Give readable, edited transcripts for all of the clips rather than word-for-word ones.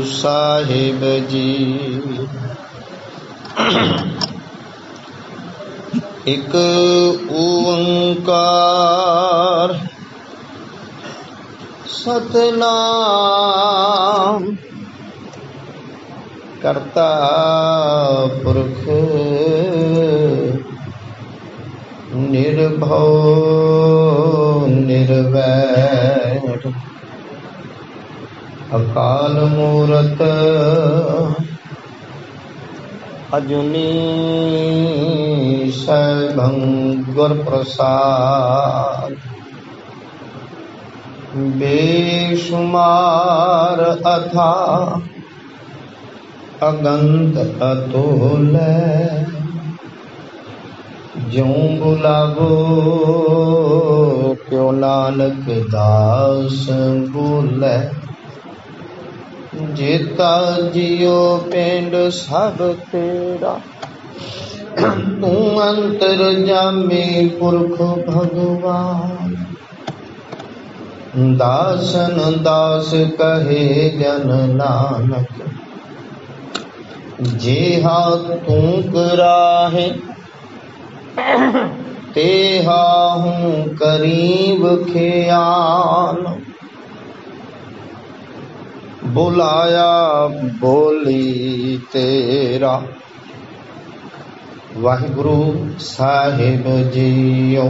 साहिब जी। एक ओंकार सतनाम करता पुरख निर्भव निर्वैर अकाल मूरत अजुनी सैभं गुर प्रसाद बेशुमार अथा अगंत अतुलय ज्यों बुलावो क्यों नानक दास बोले। जेता जियो पिंड सब तेरा तू अंतर जामी पुरख भगवान। दासन दास कहे जन नानक जेहा तू कराहे तेहा हूँ करीब खियान। बुलाया बोली तेरा वाहिगुरु साहिब जियो।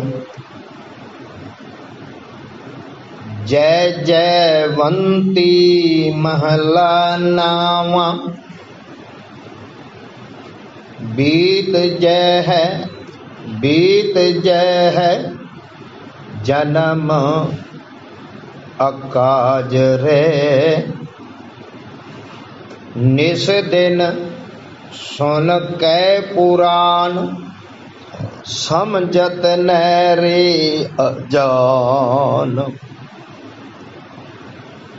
जय जयवंती महला नावा बीत जय है जन्म अकाज रे। निस दिन सुन कै पुराण समझत नैरे अजान।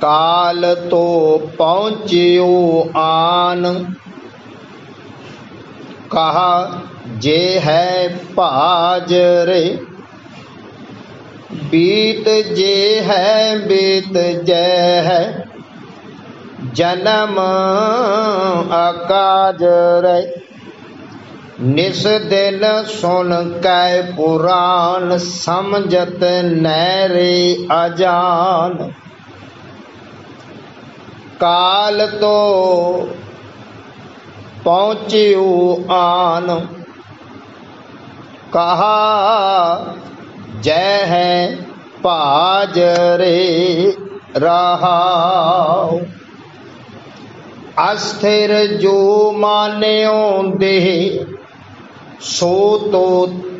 काल तो पहुँचियो आन कहा जे है पाज रे। बीत जय है जन्म अकाज रे। निस दिन सुन कै पुराण समझत नैरे अजान। काल तो पहुँचियो आन कहा जय है पाज रे रहाओ। अस्थिर जो मान्यो देह सो तो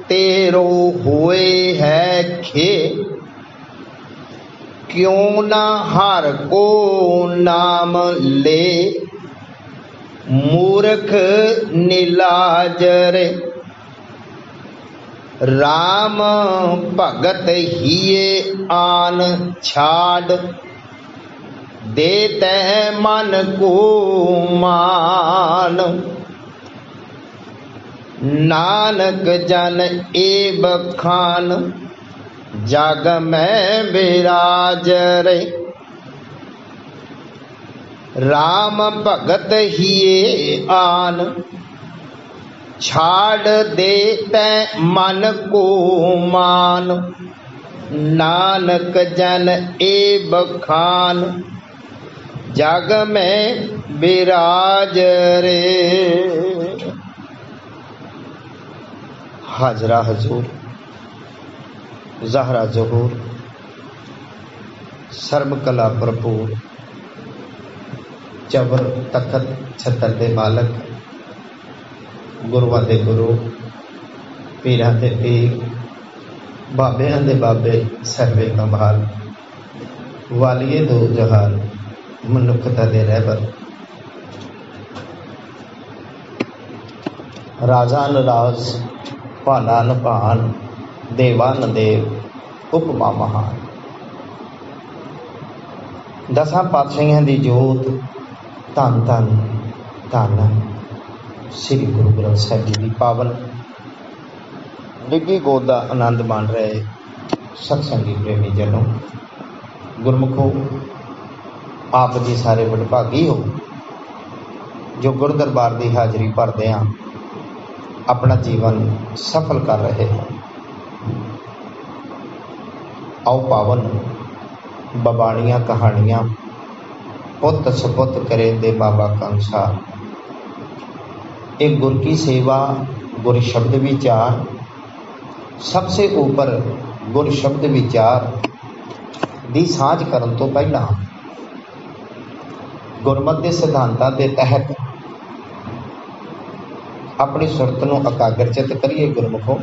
तेरो हुए है खे। क्यों न हर को नाम ले मूर्ख निलाज रे। राम भगत हिये आन छाड़ देते मन को मान। नानक जन ए बखान जग में विराज रे। राम भगत हिये आन छाड़ देते मन को मान। नानक जन ए बखान जग में विराज रे। हाजरा हजूर ज़हरा ज़हूर सर्व कला भरपूर चबर तखत छतर दे मालक गुरुआं दे गुरु पीरां दे पीर बाबियां दे बाबे सर्वे कंभाल वालिए दो जहान मनुखता दे रहबर राजान राज भानान भान देवान देव उपमा महान। दसां पातशाहियां दी जोत धन धन धन श्री गुरु ग्रंथ साहिब जी की पावन डिग्गी गोद का आनंद मान रहे सत्संगी प्रेमी जनों, गुरमुखो आप जी सारे वडभागी हो जो गुरु दरबार की हाज़री भरते हैं अपना जीवन सफल कर रहे हैं। आओ पावन बबाणियाँ कहानियाँ पुत सपुत करे दे बाबा कंसा। एक गुर की सेवा, गुर शब्द विचार, सबसे ऊपर गुर शब्द विचार दी साझ करन तो पहला गुरमत के सिद्धांतां के तहत अपनी सुरत नूं एकाग्रचित करिए गुरमुखो,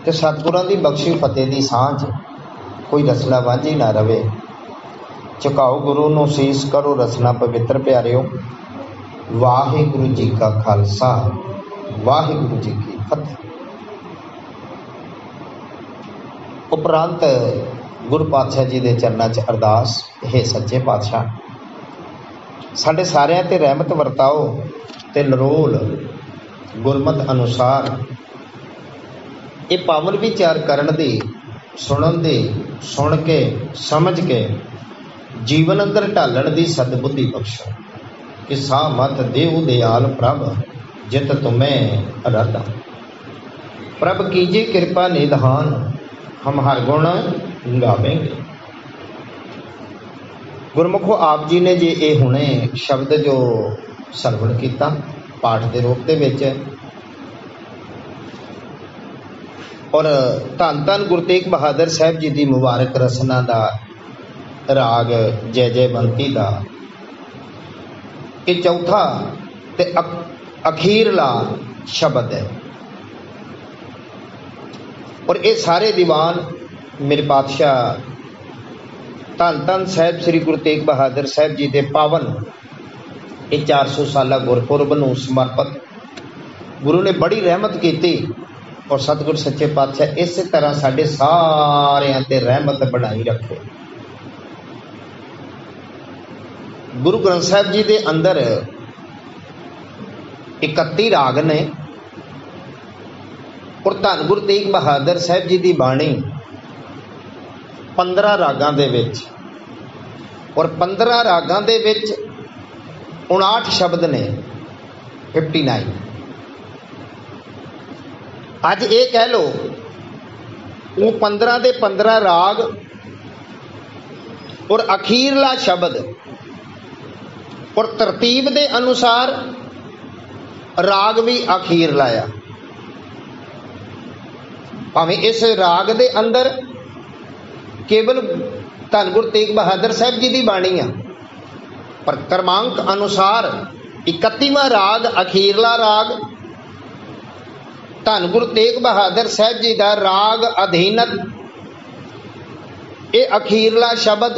ते सतगुरां दी बख्शी फतेह दी सांझ कोई रसना वांझी ना रवे। झुकाओ गुरु नूं सीस, करो रसना पवित्र प्यारिओ। वाहिगुरु जी का खालसा, वाहिगुरु जी की फतेह। उपरंत गुरु पातशाह जी के चरणों च अरदास, हे सच्चे पातशाह साडे सारिਆਂ ते रहमत वरताओ ते नरोल गुरमत अनुसार ये पावन विचार करन दी, सुनन दी, सुन के समझ के जीवन अंदर ढालण दी सदबुद्धि बख्शो। कि सा मत देव दयाल प्रभ जित तुम्हें अराधा। प्रभ कीजिए कृपा निधान, हम हर गुण गावेंगे। गुरमुखो आप जी ने जे ये हुणे शब्द जो सरवण किया पाठ के रूप दे विच, और धन धन गुरु तेग बहादुर साहब जी की मुबारक रसना का राग जय जय बनती का ये चौथा ते अखीरला शब्द है। और ये सारे दीवान मेरे पातशाह धन धन साहब श्री गुरु तेग बहादुर साहब जी के पावन ये 400 साला गुरपुरब नूं समर्पित गुरु ने बड़ी रहमत की। और सतगुर सच्चे पातशाह इस तरह साडे सारियां ते रहमत बनाई रखे। गुरु ग्रंथ साहब जी के अंदर 31 राग ने, और धन गुरु तेग बहादुर साहब जी की बाणी 15 रागां दे विच, और 15 रागां दे विच 59 शब्द ने 59। अज ये कह लो वो 15 दे 15 राग और अखीरला शब्द और तरतीब दे अनुसार राग भी अखीर लाया। भावें इस राग दे अंदर केवल धन गुरु तेग बहादुर साहब जी की बाणी आ, पर क्रमांक अनुसार 31वां राग अखीरला राग धन गुरु तेग बहादुर साहब जी का राग अधीनत, ये अखीरला शब्द,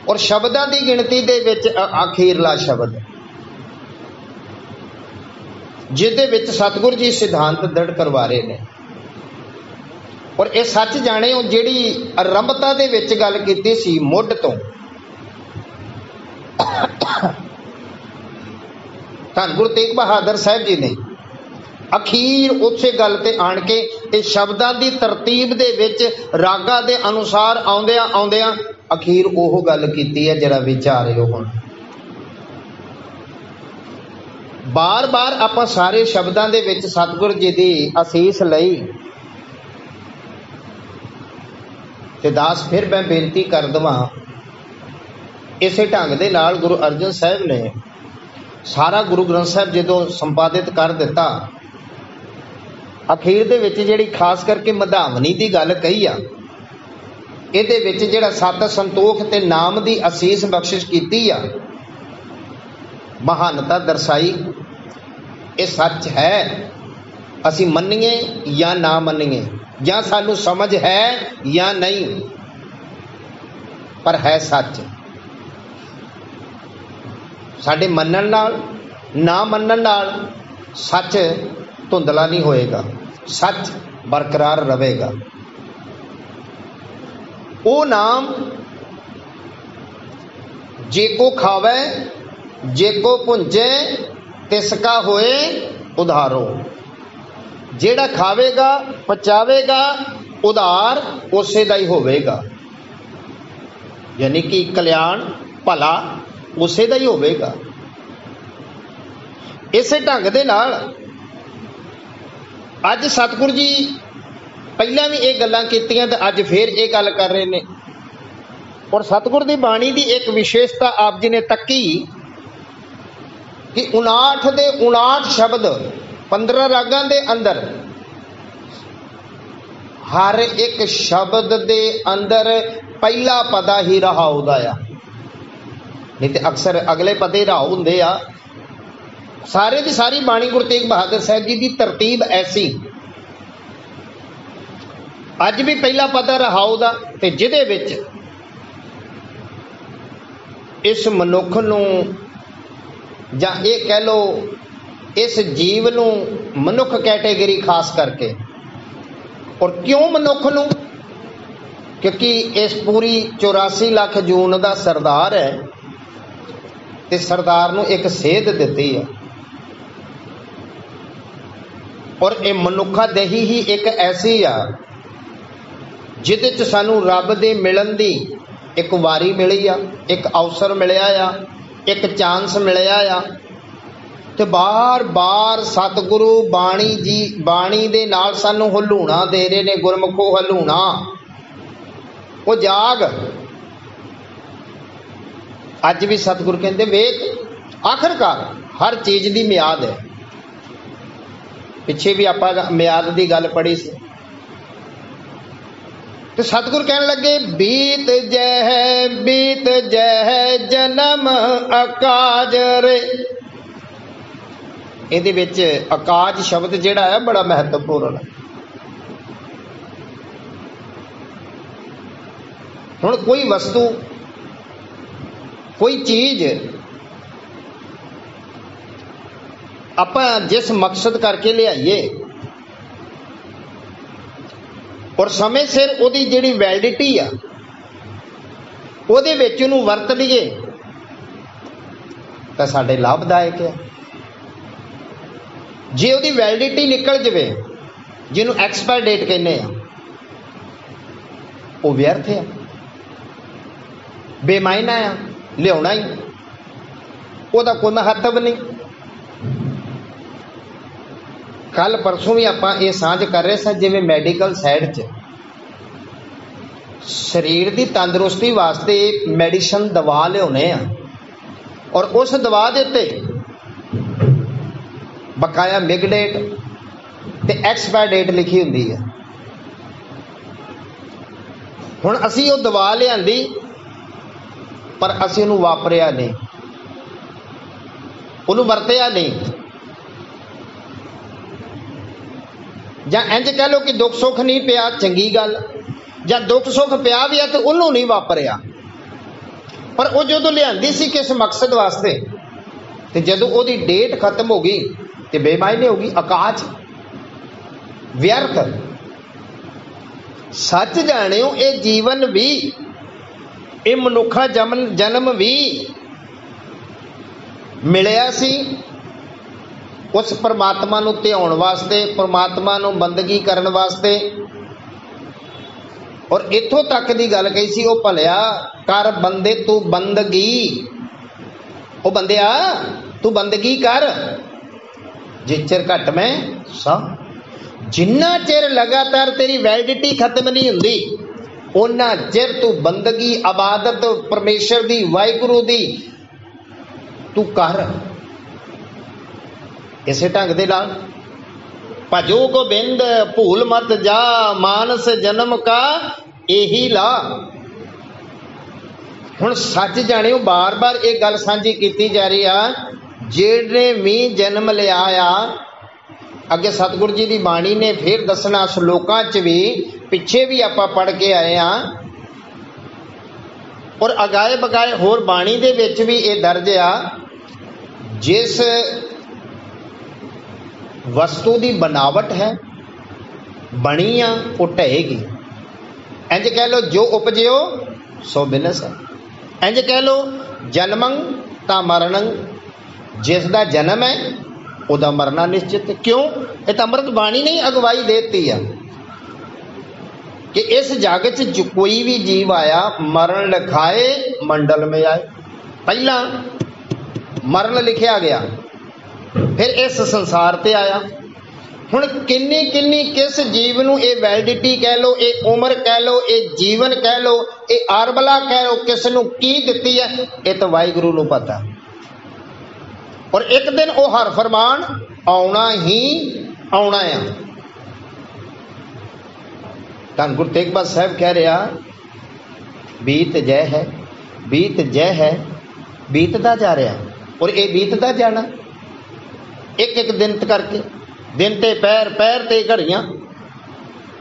और शब्दां की गिनती दे विच अखीरला शब्द जिहदे विच सतगुरु जी सिद्धांत दृढ़ करवा रहे हैं। और ये सच जाने हो जिहड़ी आरंभता दे विच गल कीती सी मुੱਢ तो, धन गुरु तेग बहादुर साहब जी ने अखीर उसे गल ते आण के इस शब्दां दी तरतीब दे विच रागां दे अनुसार आउंदियां आउंदियां अखीर ओह गल कीती है जरा विचारिओ। हुण बार बार आपां सारे शब्दां दे विच सतगुर जी दी असीस लई, ते दास फिर मैं बेनती कर दवां इसे ढंग दे नाल गुरु अर्जन साहब ने सारा गुरु ग्रंथ साहब जदों संपादित कर दिता, अखीर दे विच जिहड़ी खास करके मधावनी की गल कही आ, इहदे विच जिहड़ा सत संतोख ते नाम की असीस बख्शिश कीती आ, महानता दर्शाई। ये सच है, असी मन्नीए या ना मन्नीए, या सानू समझ है या नहीं, पर है सच। साडे मन्नण नाल ना मन्नण नाल सच धुंधला नहीं होएगा, सच बरकरार रहेगा। ओ नाम जेको खावे जेको भुंजे तिसका होए उधारो। जेड़ा खावेगा पचावेगा उधार उसे दा ही होवेगा, यानी कि कल्याण भला ਉਸੇ ਦਾ ਹੀ ਹੋਵੇਗਾ। ਇਸੇ ਢੰਗ ਦੇ ਨਾਲ ਅੱਜ ਸਤਿਗੁਰੂ ਜੀ ਪਹਿਲਾਂ ਵੀ ਇਹ ਗੱਲਾਂ ਕੀਤੀਆਂ ਤੇ ਅੱਜ ਫੇਰ ਇਹ ਗੱਲ ਕਰ ਰਹੇ ਨੇ। ਔਰ ਸਤਿਗੁਰ ਦੀ ਬਾਣੀ ਦੀ ਇੱਕ ਵਿਸ਼ੇਸ਼ਤਾ ਆਪ ਜੀ ਨੇ ਤੱਕੀ ਕਿ 59 ਦੇ 59 ਸ਼ਬਦ 15 ਰਾਗਾਂ ਦੇ ਅੰਦਰ ਹਰ ਇੱਕ ਸ਼ਬਦ ਦੇ ਅੰਦਰ ਪਹਿਲਾ ਪਦਾ ਹੀ ਰਹਾਉ ਦਾ ਆ, ਨਹੀਂ ਤੇ ਅਕਸਰ ਅਗਲੇ ਪਦੇ ਰਹਾਉ ਹੁੰਦੇ ਆ। ਸਾਰੇ ਦੀ ਸਾਰੀ ਬਾਣੀ ਗੁਰੂ ਤੇਗ ਬਹਾਦਰ ਸਾਹਿਬ ਜੀ ਦੀ ਤਰਤੀਬ ਐਸੀ, ਅੱਜ ਵੀ ਪਹਿਲਾ ਪਦਾ ਰਹਾਉ ਦਾ, ਤੇ ਜਿਹਦੇ ਵਿੱਚ ਇਸ ਮਨੁੱਖ ਨੂੰ ਜਾਂ ਇਹ ਕਹਿ ਲਓ ਇਸ ਜੀਵ ਨੂੰ, ਮਨੁੱਖ ਕੈਟੇਗਰੀ ਖਾਸ ਕਰਕੇ। ਔਰ ਕਿਉਂ ਮਨੁੱਖ ਨੂੰ? ਕਿਉਂਕਿ ਇਸ ਪੂਰੀ 84 ਲੱਖ ਜੂਨ ਦਾ ਸਰਦਾਰ ਹੈ ਤੇ ਸਰਦਾਰ ਨੂੰ ਇੱਕ ਸੇਧ ਦਿੱਤੀ ਹੈ। ਔਰ ਇਹ ਮਨੁੱਖਾ ਦੇਹੀ ਹੀ ਇੱਕ ਐਸੀ ਆ ਜਿਹਦੇ 'ਚ ਸਾਨੂੰ ਰੱਬ ਦੇ ਮਿਲਣ ਦੀ ਇੱਕ ਵਾਰੀ ਮਿਲੀ ਆ, ਇੱਕ ਅਵਸਰ ਮਿਲਿਆ ਆ, ਇੱਕ ਚਾਂਸ ਮਿਲਿਆ ਆ। ਤੇ ਬਾਰ-ਬਾਰ ਸਤਿਗੁਰੂ ਬਾਣੀ ਜੀ ਬਾਣੀ ਦੇ ਨਾਲ ਸਾਨੂੰ ਹਲੂਣਾ ਦੇ ਰਹੇ ਨੇ। ਗੁਰਮੁਖੋ ਹਲੂਣਾ, ਉਹ ਜਾਗ। ਅੱਜ ਵੀ ਸਤਿਗੁਰੂ ਕਹਿੰਦੇ ਵੇਖ ਆਖਰਕਾਰ ਹਰ ਚੀਜ਼ ਦੀ ਮਿਆਦ ਹੈ। ਪਿੱਛੇ ਵੀ ਆਪਾਂ ਮਿਆਦ ਦੀ ਗੱਲ ਪੜ੍ਹੀ ਸੀ ਤੇ ਸਤਿਗੁਰ ਕਹਿਣ ਲੱਗੇ ਬੀਤ ਜਹ ਜਨਮ ਅਕਾਜ ਰੇ। ਇਹਦੇ ਵਿੱਚ ਅਕਾਜ ਸ਼ਬਦ ਜਿਹੜਾ ਹੈ ਬੜਾ ਮਹੱਤਵਪੂਰਨ ਹੈ। ਹੁਣ ਕੋਈ ਵਸਤੂ, ਕੋਈ ਚੀਜ਼ ਆਪਾਂ ਜਿਸ ਮਕਸਦ ਕਰਕੇ ਲਿਆਈਏ ਔਰ ਸਮੇਂ ਸਿਰ ਉਹਦੀ ਜਿਹੜੀ ਵੈਲਿਡਿਟੀ ਆ ਉਹਦੇ ਵਿੱਚ ਉਹਨੂੰ ਵਰਤ ਲਈਏ ਤਾਂ ਸਾਡੇ ਲਾਭਦਾਇਕ ਹੈ। ਜੇ ਉਹਦੀ ਵੈਲਿਡਿਟੀ ਨਿਕਲ ਜਾਵੇ, ਜਿਹਨੂੰ ਐਕਸਪਾਇਰ ਡੇਟ ਕਹਿੰਦੇ ਆ, ਉਹ ਵਿਅਰਥ ਆ, ਬੇਮਾਇਨਾ ਆ, ਲਿਆਉਣਾ ਹੀ ਉਹਦਾ ਕੋਈ ਮਹੱਤਵ ਨਹੀਂ। ਕੱਲ ਪਰਸੋਂ ਵੀ ਆਪਾਂ ਇਹ ਸਾਂਝ ਕਰ ਰਹੇ ਸਾਂ, ਜਿਵੇਂ ਮੈਡੀਕਲ ਸਾਈਡ 'ਚ ਸਰੀਰ ਦੀ ਤੰਦਰੁਸਤੀ ਵਾਸਤੇ ਮੈਡੀਸਨ ਦਵਾ ਲਿਆਉਣੇ ਆ ਔਰ ਉਸ ਦਵਾ ਦੇ ਉੱਤੇ ਬਕਾਇਆ ਮਿਗ ਡੇਟ ਤੇ ਐਕਸਪਾਇਰ ਡੇਟ ਲਿਖੀ ਹੁੰਦੀ ਹੈ। ਹੁਣ ਅਸੀਂ ਉਹ ਦਵਾ ਲਿਆਂਦੀ ਪਰ ਅਸੀਂ ਉਹਨੂੰ ਵਾਪਰਿਆ ਨਹੀਂ, ਉਹਨੂੰ ਵਰਤਿਆ ਨਹੀਂ, ਜਾਂ ਇੰਜ ਕਹਿ ਲਓ ਕਿ ਦੁੱਖ ਸੁੱਖ ਨਹੀਂ ਪਿਆ, ਚੰਗੀ ਗੱਲ, ਜਾਂ ਦੁੱਖ ਸੁੱਖ ਪਿਆ ਵੀ ਆ ਤੇ ਉਹਨੂੰ ਨਹੀਂ ਵਾਪਰਿਆ। ਪਰ ਉਹ ਜਦੋਂ ਲਿਆਂਦੀ ਸੀ ਕਿਸ ਮਕਸਦ ਵਾਸਤੇ, ਤੇ ਜਦੋਂ ਉਹਦੀ ਡੇਟ ਖਤਮ ਹੋ ਗਈ ਤੇ ਬੇਮਾਇਨੇ ਹੋ ਗਈ, ਅਕਾਜ, ਵਿਅਰਥ। ਸੱਚ ਜਾਣਿਓ ਇਹ ਜੀਵਨ ਵੀ, ਇਹ ਮਨੁੱਖਾ ਜਨਮ ਵੀ ਮਿਲਿਆ ਸੀ ਉਸ ਪਰਮਾਤਮਾ ਨੂੰ ਧਿਆਉਣ ਵਾਸਤੇ, ਪਰਮਾਤਮਾ ਨੂੰ ਬੰਦਗੀ ਕਰਨ ਵਾਸਤੇ। ਔਰ ਇੱਥੋਂ ਤੱਕ ਦੀ ਗੱਲ ਕਹੀ ਸੀ, ਉਹ ਭਲਿਆ ਕਰ ਬੰਦੇ ਤੂੰ ਬੰਦਗੀ, ਉਹ ਬੰਦਿਆ ਤੂੰ ਬੰਦਗੀ ਕਰ, ਜਿਚਰ ਘਟ ਮੈਂ ਸਾ। ਜਿੰਨਾ ਚਿਰ ਲਗਾਤਾਰ ਤੇਰੀ ਵੈਲਿਡਿਟੀ ਖਤਮ ਨਹੀਂ ਹੁੰਦੀ ਉਹਨਾਂ ਚਿਰ ਤੂੰ ਬੰਦਗੀ, ਇਬਾਦਤ ਪਰਮੇਸ਼ਰ ਦੀ, ਵਾਹਿਗੁਰੂ ਦੀ ਤੂੰ ਕਰ। ਇਸੇ ਢੰਗ ਦੇ ਨਾਲ ਭਜੋ ਗੋਬਿੰਦ ਭੂਲ ਮਤ ਜਾ, ਮਾਨਸ ਜਨਮ ਕਾ ਇਹੀ ਲਾ। ਹੁਣ ਸੱਚ ਜਾਣਿਓ, ਬਾਰ-ਬਾਰ ਇਹ ਗੱਲ ਸਾਂਝੀ ਕੀਤੀ ਜਾ ਰਹੀ ਆ, ਜਿਹੜੇ ਵੀ ਜਨਮ ਲਿਆ ਆ, ਅੱਗੇ ਸਤਿਗੁਰੂ ਜੀ ਦੀ ਬਾਣੀ ਨੇ ਫਿਰ ਦੱਸਣਾ ਸ਼ਲੋਕਾਂ 'ਚ ਵੀ, ਪਿੱਛੇ ਵੀ ਆਪਾਂ ਪੜ੍ਹ ਕੇ ਆਏ ਆ ਔਰ ਅਗਾਏ ਬਗਾਏ ਹੋਰ ਬਾਣੀ ਦੇ ਵਿੱਚ ਵੀ ਇਹ ਦਰਜ ਆ, ਜਿਸ ਵਸਤੂ ਦੀ ਬਣਾਵਟ ਹੈ, ਬਣੀ ਆ, ਉਹ ਢਹੇਗੀ। ਇੰਜ ਕਹਿ ਲਓ ਜੋ ਉਪਜਿਓ ਸੋ ਬਿਨਸ ਹੈ। ਇੰਜ ਕਹਿ ਲਓ ਜਨਮੰ ਤਾਂ ਮਰਨੰ, ਜਿਸ ਦਾ ਜਨਮ ਹੈ ਉਹਦਾ ਮਰਨਾ ਨਿਸ਼ਚਿਤ। ਕਿਉਂ? ਇਹ ਤਾਂ ਅੰਮ੍ਰਿਤ ਬਾਣੀ ਨੇ ਅਗਵਾਈ ਦੇ ਦਿੱਤੀ ਆ ਕਿ ਇਸ ਜਗ 'ਚ ਕੋਈ ਵੀ ਜੀਵ ਆਇਆ, ਮਰਨ ਲਿਖਾਏ ਮੰਡਲ ਮੇਂ ਆਏ। पहला मरण लिखिया गया, फिर इस संसार ते आया। हुण किन्नी किन्नी किस जीव नूं ये वैलिडिटी कह लो, ये उम्र कह लो, ये जीवन कह लो, ये आरबला कह लो, किस नूं की दित्ती है, ये तो वाहिगुरू नूं पता। और एक दिन वो हर फरमान आउणा ही आउणा है। धन गुरु तेग बहादुर साहब कह रहा, बीत जय है, बीत जय है, बीतता जा रहा, और ये बीतता जाना एक एक दिन करके, दिन ते पैर, पैर ते घड़ियां,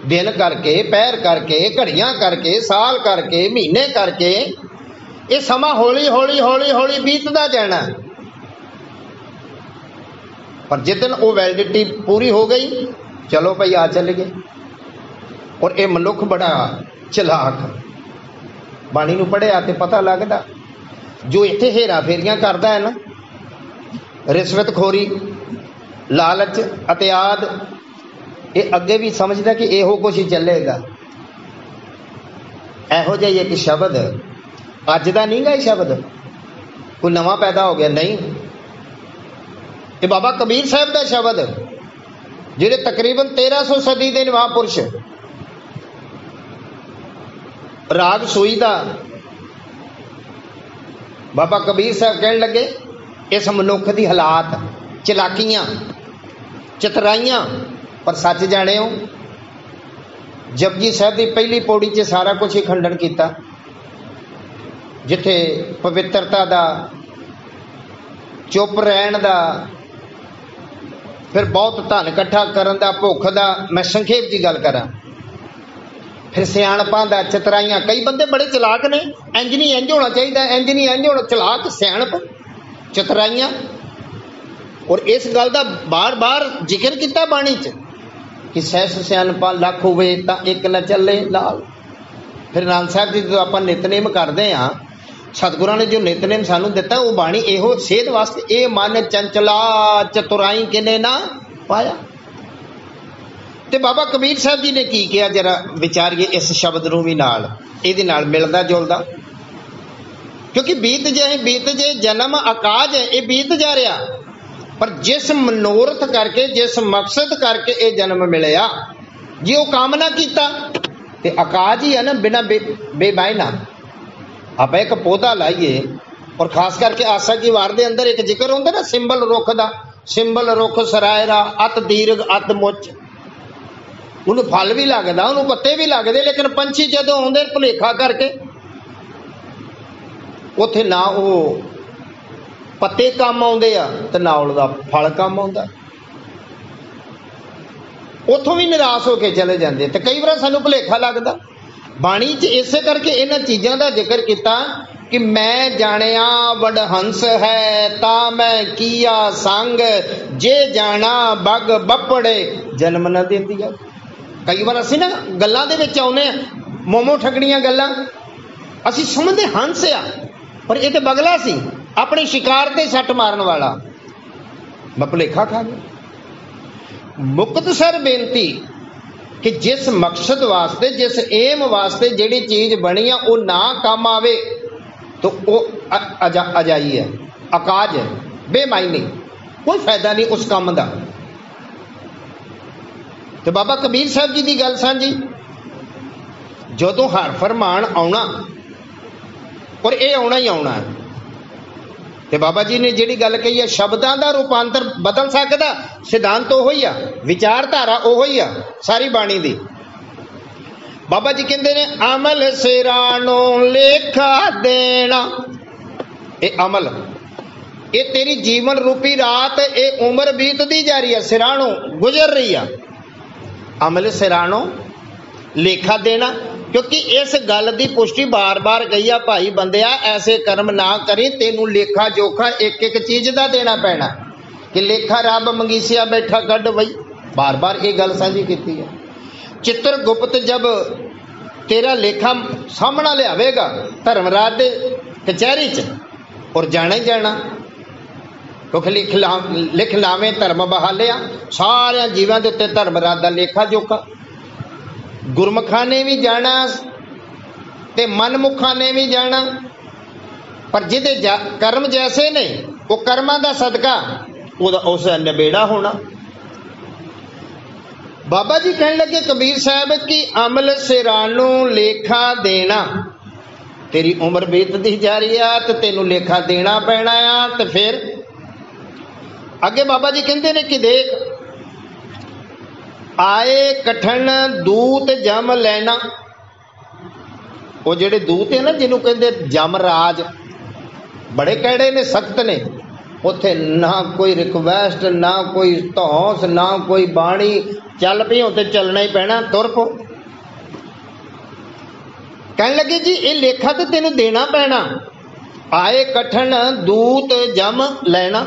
दिन करके, पैर करके, घड़ियां करके, साल करके, महीने करके, ये समा हौली हौली हौली हौली बीतता जाना। पर जिस दिन वो वैलिडिटी पूरी हो गई, चलो भाई आ चल गए। और ये मनुख बड़ा चलाक, बाणी नूं पढ़िया ते पता लगदा, जो इत्थे हेरा फेरियां करदा है ना, रिश्वतखोरी, लालच अतिआद, ये अगे भी समझदा कि इहो कुछ ही चलेगा। इहो जिहा एक शब्द अज दा नहीं गा, ये शब्द कोई नवां पैदा हो गया नहीं, ये बाबा कबीर साहब का शब्द, जिहड़े तकरीबन 1300 सदी के महापुरुष, राग सूई दा बाबा कबीर साहब कहन लगे, इस मनुख की हालात, चलाकियां, चतराइयां, पर सच जाने हो। जपजी साहब की पहली पौड़ी च सारा कुछ ही खंडन किया, जिथे पवित्रता दा, चुप रहन दा, फिर बहुत धन इकट्ठा करन दा, भुख दा, मैं संखेप जी गल करा, फिर सियाणपां दा, चतराइयां। कई बंदे बड़े चलाक ने, इंज नहीं इंज होना चाहिए, इंज नहीं इंज होना, चलाक, सियाणप, चतराइयां। और इस गल का बार बार जिक्र किया बाणी च कि सहस सियाणपा लख होवे तां एक न चले लाल। फिर नानक साहब जी जो आपां नितनेम करते हैं, सतगुरां ने जो नितनेम सानू दिता, वो बाणी इहो सेहत वास्ते, ये मन चंचला चतुराई किने ना पाया। ते बाबा कबीर साहब जी ने की किया, जरा विचारिए इस शब्द नूं भी नाल, इहदे नाल मिलदा जुलदा, क्योंकि बीत जे जन्म आकाज है, ये बीत जा रहा, पर जिस मनोरथ करके, जिस मकसद करके ये जन्म मिलया, जे वो कामना किया तो आकाज ही है ना, बिना बेमायना। आप एक पौधा लाइए, और खास करके आसा की वार दे अंदर एक जिक्र होंदा ना, सिंबल रुख दा, सिंबल रुख सरायरा, अत दीर्घ अत मुच, उन्हें फल भी लगता, उन्हें पत्ते भी लगते, लेकिन पंछी जदों आउंदे भुलेखा करके, उत्थे ना वो पत्ते काम आउंदे आ ते ना उहदा फल काम आउंदा, उथों भी निराश होके चले जाते। तो कई बार सानू भुलेखा लगता। बाणी च इसे करके इन्हां चीज़ों का जिक्र किया कि मैं जानिया वडहंस है ता मैं किया संग, जे जाना बग बपड़े जन्म न देंदी है। कई बार असीं ना गल्लां दे विच आउंदे आ, मोमो ठगड़ियां गल्लां, असीं समझदे हंस आ, पर ये तो बगला सी, अपने शिकार ते सट मारन वाला। मैं भुलेखा खा गया। मुक्तसर बेनती कि जिस मकसद वास्ते, जिस एम वास्ते जिहड़ी चीज़ बनी है, वो ना काम आवे तो वो अजाई है, अकाज है, बेमायने, कोई फायदा नहीं उस काम का। तो बाबा कबीर साहब जी की गल सांझी, जदों हर फरमान आउणा, और ये आउणा ही आउणा है। तो बाबा जी ने जिहड़ी गल कही है, शब्दां दा रूपांतर बदल सकदा, सिद्धांत उहो ही आ, विचारधारा उहो ही आ सारी बाणी दी। बाबा जी कहते ने अमल सिराणो लेखा देना, ये अमल, ये तेरी जीवन रूपी रात, ये उम्र बीतती जा रही है, सिराणो गुजर रही है। अमल सिराणो लेखा देना, क्योंकि इस गल की पुष्टि बार बार कही है, भाई बंदिया ऐसे कर्म ना करी, तेनू लेखा जोखा एक एक चीज का देना पैना, कि लेखा रब मंगीसिया बैठा कढ़ बई, बार बार ये गल साझी की है। चित्रगुप्त जब तेरा लेखा सामना लियावेगा धर्मराज दे कचहरी च, और जाना ही जाना, क्योंकि लिख लावे धर्म बहालिया, सारे जीवां दे उत्ते धर्मराज का लेखा जोखा। गुरमुखा ने भी जाना ते मनमुखा ने भी जाना, पर जिहदे कर्म जैसे ने वो कर्मां दा सदका उस नबेड़ा होना। बाबा जी कहने लगे कबीर साहब कि अमल सिरानों लेखा देना, तेरी उम्र बीतती जा रही है तो तेनों लेखा देना पैना आ। तो फिर अगे बाबा जी कहते ने कि देख, आए कठन दूत जम लेना। वो जेड़े दूत है ना जिन्हों कहते जमराज, बड़े कैड़े ने, सख्त ने। उथे ना कोई रिक्वेस्ट, ना कोई धौंस, ना कोई बाणी, चल पी उते चलना ही पैना, तुर पो। कहने लगे जी ये लेखा तो तेन देना पैना। आए कठन दूत जम लेना,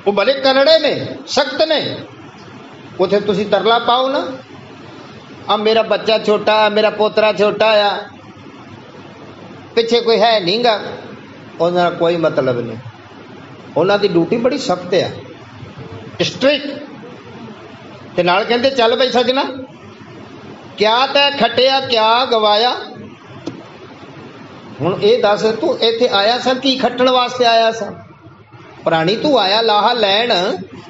वो बड़े करड़े ने, सख्त ने। उथे तुसी तरला पाओ ना, अब मेरा बच्चा छोटा, मेरा पोतरा छोटा आ, पिछे कोई है नहीं गा, उन्होंने कोई मतलब नहीं। उन्होंने ड्यूटी बड़ी सख्त है, स्ट्रिक्ट। ते नाल कहंदे चल बई सजना, क्या तै खटिया क्या गवाया। हुण ये दस, तू इत्थे आया सा की खट्टण वास्ते आया सा? प्राणी तू आया लाहा लैण,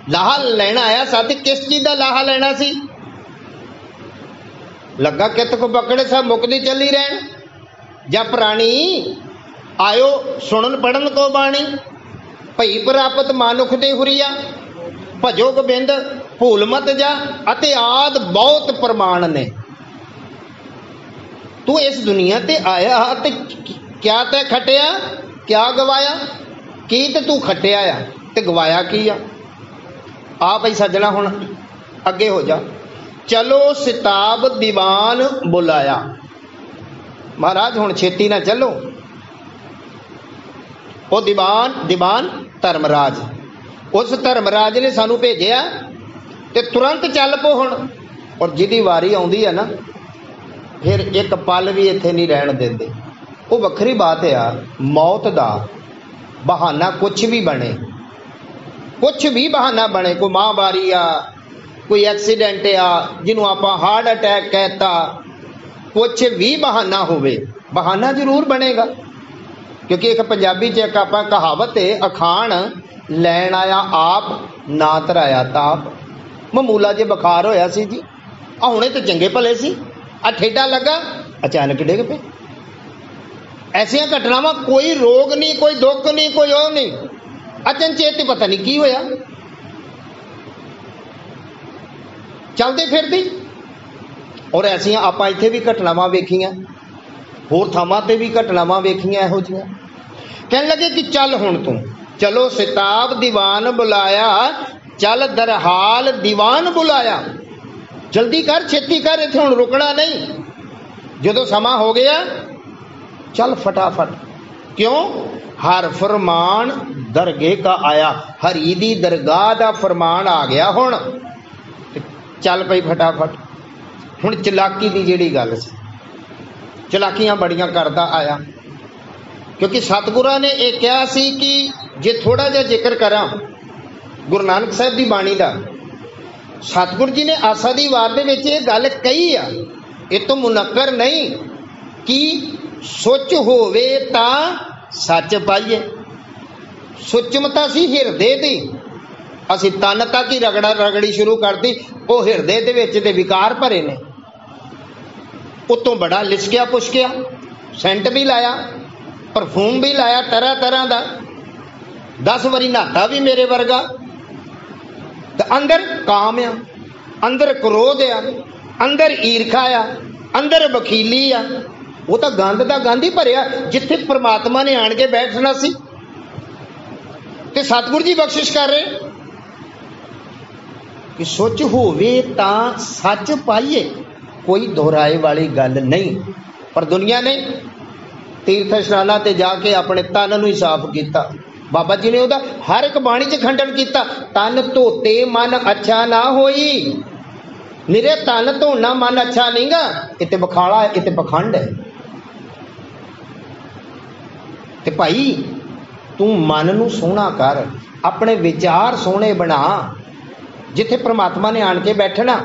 लाहा लैण आया सा, ते किस चीज का लाहा लेना सी? लगा कित को पकड़े सा मुकदी चली रहन, जा प्राणी आयो सुनन पढ़न को बाणी। भई प्राप्त मानुख दे हुरिया, भजो गोबिंद भूल मत जा, अते आद बहुत प्रमाण ने। तू इस दुनिया ते आया ते क्या तै खटिया क्या गवाया? की ते तू खटिया आ ते गवाया की आ भाई सजना। हुण अगे हो जा। चलो सिताब दीवान बुलाया। महाराज हुण छेती ना चलो, वो दीवान धर्मराज, उस धर्मराज ने सानू भेजिया ते तुरंत चल पो हुण। और जिहदी वारी आउंदी है ना, फिर एक पल भी इत्थे नहीं रहन देंदे। वो वखरी बात है यार, मौत दा बहाना कुछ भी बने, कुछ भी बहाना बने, कोई महामारी आ, कोई एक्सीडेंट आ, जिन्हों आप हार्ट अटैक कहता, कुछ भी बहाना होवे, बहाना जरूर बनेगा। क्योंकि एक पंजाबी च एक आपां कहावत है, अखान लैन आया आप ना धराया ताप। मामूला जे बुखार होया सी जी, हुणे तो चंगे भले सी, आ ठेडा लगा अचानक डिग पे। ऐसिया घटनावां, कोई रोग नहीं, कोई दुख नहीं, कोई ओ नहीं, अचनचेत पता नहीं की होया, चलते फिरती। और ऐसिया आपां इत्थे भी घटनावां वेखियां, होर थावां ते भी घटनावां वेखियां इहो जिहियां। कहने लगे कि चल हुण तू, चलो सिताब दीवान बुलाया, चल दरहाल दीवान बुलाया। जल्दी कर, छेती कर, इत्थे हुण रुकना नहीं, जदों समा हो गया चल फटाफट। क्यों? हर फरमान दरगे का आया, हरी दी दरगाह दा फरमान आ गया हुण, चल पई फटाफट। हुण चलाकी दी जिहड़ी गल सी, चलाकियां बड़ियां करदा आया। क्योंकि सतगुरां ने यह कहा सी कि जे थोड़ा जिहा जिक्र करा गुरु नानक साहब की बाणी का, सतगुरु जी ने आसा दी वार दे विच यह गल कही आ, ये तो मुनक्कर नहीं कि सुच होवे तां सच पाइए। सुचमता सी हिरदे दी, असी तन तक ही रगड़ा रगड़ी शुरू करती, वो हिरदे दे विच ते विकार भरे ने। उतों बड़ा लिसकिया पुछकिया, सेंट भी लाया, परफ्यूम भी लाया तरह तरह का, 10 वारी नहाता भी मेरे वर्गा। तो अंदर काम आ, अंदर क्रोध आ, अंदर ईरखा आ, अंदर वकीली आ, वो तो गंद का गंद ही भरिया जिथे परमात्मा ने आन के बैठना सी। ते सतगुरु जी बख्शिश कर रहे कि सुच होवे तां सच पाइए, कोई दोहराए वाली गल नहीं। पर दुनिया ने तीर्थ इशनाना ते जाके अपने तन नूं ही साफ किया। बाबा जी ने उहदा हर एक बाणी च खंडन किया, तन धोते मन अच्छा ना होई। निरे तन धोना मन अच्छा नहीं गा, इत्ते बखाड़ा है, इत्ते पखंड है। ते भाई तू मन नूं सोहना कर, अपने विचार सोहने बना, जिथे परमात्मा ने आन के बैठना।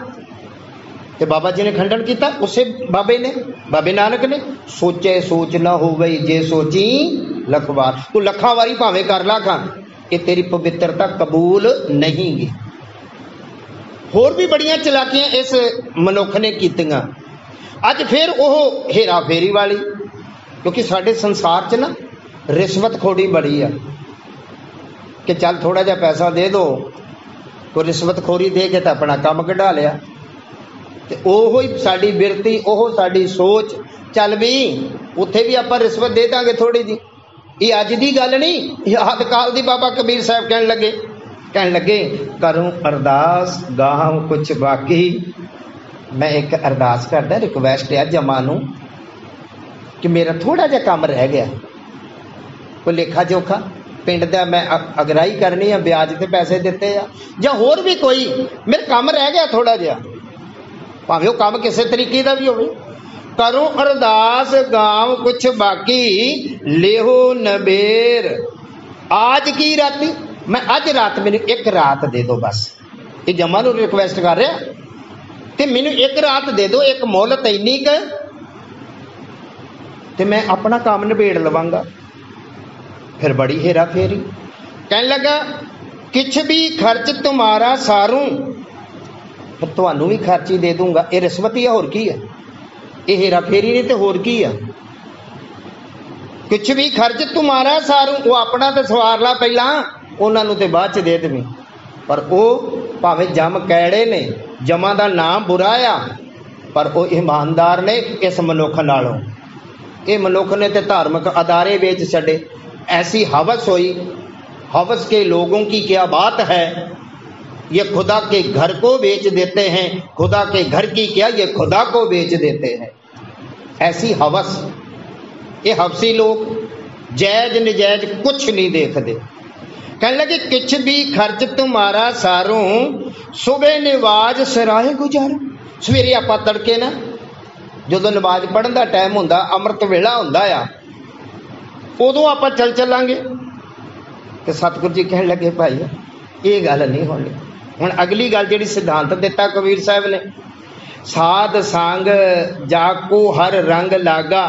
ते बाबा जी ने खंडन किया, उसे बाबे ने, बाबे नानक ने, सोचे सोच न होवई जे सोची लख बार, तू लखा वारी भावें कर ला खां, ये तेरी पवित्रता कबूल नहीं गी। होर भी बड़ियां चलाकियां इस मनुख ने कीतियां। अज फिर वह हेरा फेरी वाली, क्योंकि साडे संसार च ना रिश्वत खोड़ी बड़ी है कि चल थोड़ा जा पैसा दे दो, तो रिश्वत खोरी दे के तो अपना काम कढ़ा लिया। तो ओहो ही साडी बिरती, ओहो साडी सोच, चल भी उत्थे भी आपां रिश्वत दे दांगे थोड़ी जी। ये अज की गल नहीं, ये आदि काल दी बाबा कबीर साहब कहन लगे करूं अरदास गांव कुछ बाकी। मैं एक अरदास करदा, रिक्वेस्ट है जमा नूं कि मेरा थोड़ा जा काम रह गया, कोई लेखा जोखा पिंड दा मैं अगराई करनी है, ब्याज ते पैसे दिते आ, जां होर भी कोई मेरा काम रह गया थोड़ा जिहा, भावें वो काम किसी तरीके का भी होवे। करूं अरदास गांव कुछ बाकी, लेहो नबेर आज की राती। मैं अज रात मैनू एक रात दे दो बस, ये जमा नूं रिक्वेस्ट कर रहा, ते मैनू एक रात दे दो, एक मोहलत इन्नी क, ते मैं अपना काम निबेड़ लवांगा। फिर बड़ी हेरा फेरी, कहने लगा किछ भी खर्च तुम्हारा सारूं, फिर तुहानू भी खर्च ही दे दूंगा। ये रिश्वत ही है, होर की है? ये हेरा फेरी नहीं तो होर की है? कुछ भी खर्च तुम्हारा सारूं, वो अपना तो सवार ला पहला, उन्होंने तो बाद च दे देवी। पर वो भावें जम कैड़े ने, जमा का नाम बुरा आ, पर वो ईमानदार ने इस मनुख नालों। ये मनुख ने तो धार्मिक अदारे बेच छड़े। ऐसी हवस हुई, हवस के लोगों की क्या बात है, ये खुदा के घर को बेच देते हैं, खुदा के घर की क्या, ये खुदा को बेच देते हैं। ऐसी हवस, ये हवसी लोग जायज नजायज कुछ नहीं देखते। कहने लगे किछ भी खर्च तुम्हारा सारूं, सुबह नवाज सराहे गुजारूं। सवेरे आपां तड़के ना जो नमाज पढ़न का टाइम हुंदा, अमृत वेला हुंदा आ, उदों आपां चल चलांगे। तो सतगुरु जी कहने लगे भाई ये गल नहीं होनी। हुण अगली गल जिहड़ी सिद्धांत दिता कबीर साहब ने, साध संग जाको हर रंग लागा,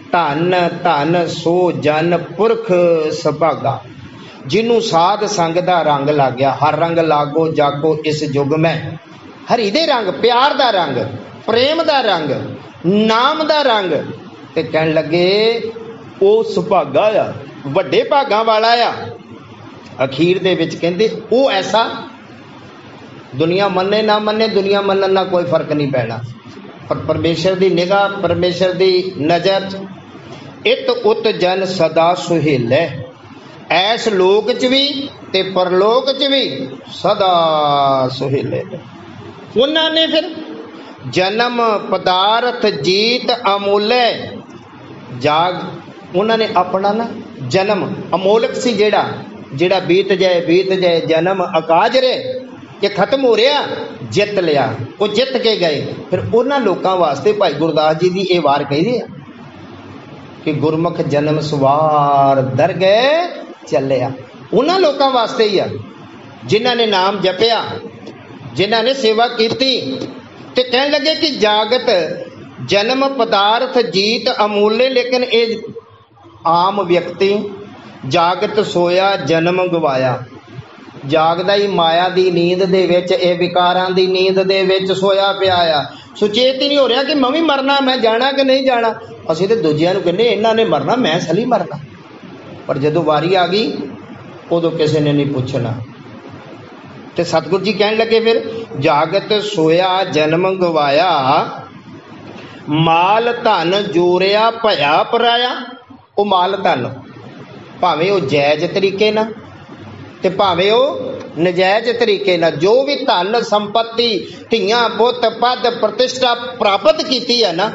धन धन सो जन पुरख सुभागा। जिन्हों साध संग दा रंग लग गया, हर रंग लागो जागो इस युग में, हरि दे रंग, प्यार दा रंग, प्रेम दा रंग, नाम दा रंग, ते कहन लगे ओ सुभागा आ, वड्डे भागां वाला आ। अखीर दे विच कहंदे ओ ऐसा, दुनिया मन्ने ना मन्ने, दुनिया मनन ना कोई फर्क नहीं पैना, पर परमेश्वर दी निगाह, परमेश्वर दी नजर, इत उत जन सदा सुहेले। ऐस लोक च भी ते परलोक च भी सदा सुहेले। उन्होंने फिर जन्म पदार्थ जीत अमूल्य जाग, उन्होंने अपना ना जन्म अमोलक सी, जेड़ा जेड़ा बीत जाए जन्म अकाज रे, ये खत्म हो रहा, जित लिया, वो जित के गए। फिर उन्होंने लोगों वास्ते भाई गुरदास जी की यह वार कही है कि गुरमुख जन्म सवार दर गए चलिया। उन्होंने लोगों वास्ते ही आ जिन्हों ने नाम जपया, जिन्हों ने सेवा की। तो कह लगे कि जागत जन्म पदार्थ जीत अमूल्य, लेकिन ये आम व्यक्ति जागत सोया जन्म गवाया, जागदा ही माया दी नींद दे विच, ए विकारां दी नींद दे विच सोया पिया आ। सुचेत ही नहीं हो रहा कि मैं भी मरना, मैं जाना कि नहीं जाना। असीं ते दूजिआं नूं कहने इन्हां ने मरना, मैं सली मरना, पर जदों वारी आ गई उदों किसी ने नहीं पूछना। ते सतगुरु जी कहन लगे फिर जागत सोया जन्म गवाया, माल धन जोरिया भया पराया। वो माल धन भावें वो जायज तरीके ना ते भावें वो नजायज तरीके ना, जो भी धन संपत्ति धियां पुत पद प्रतिष्ठा प्राप्त की है ना,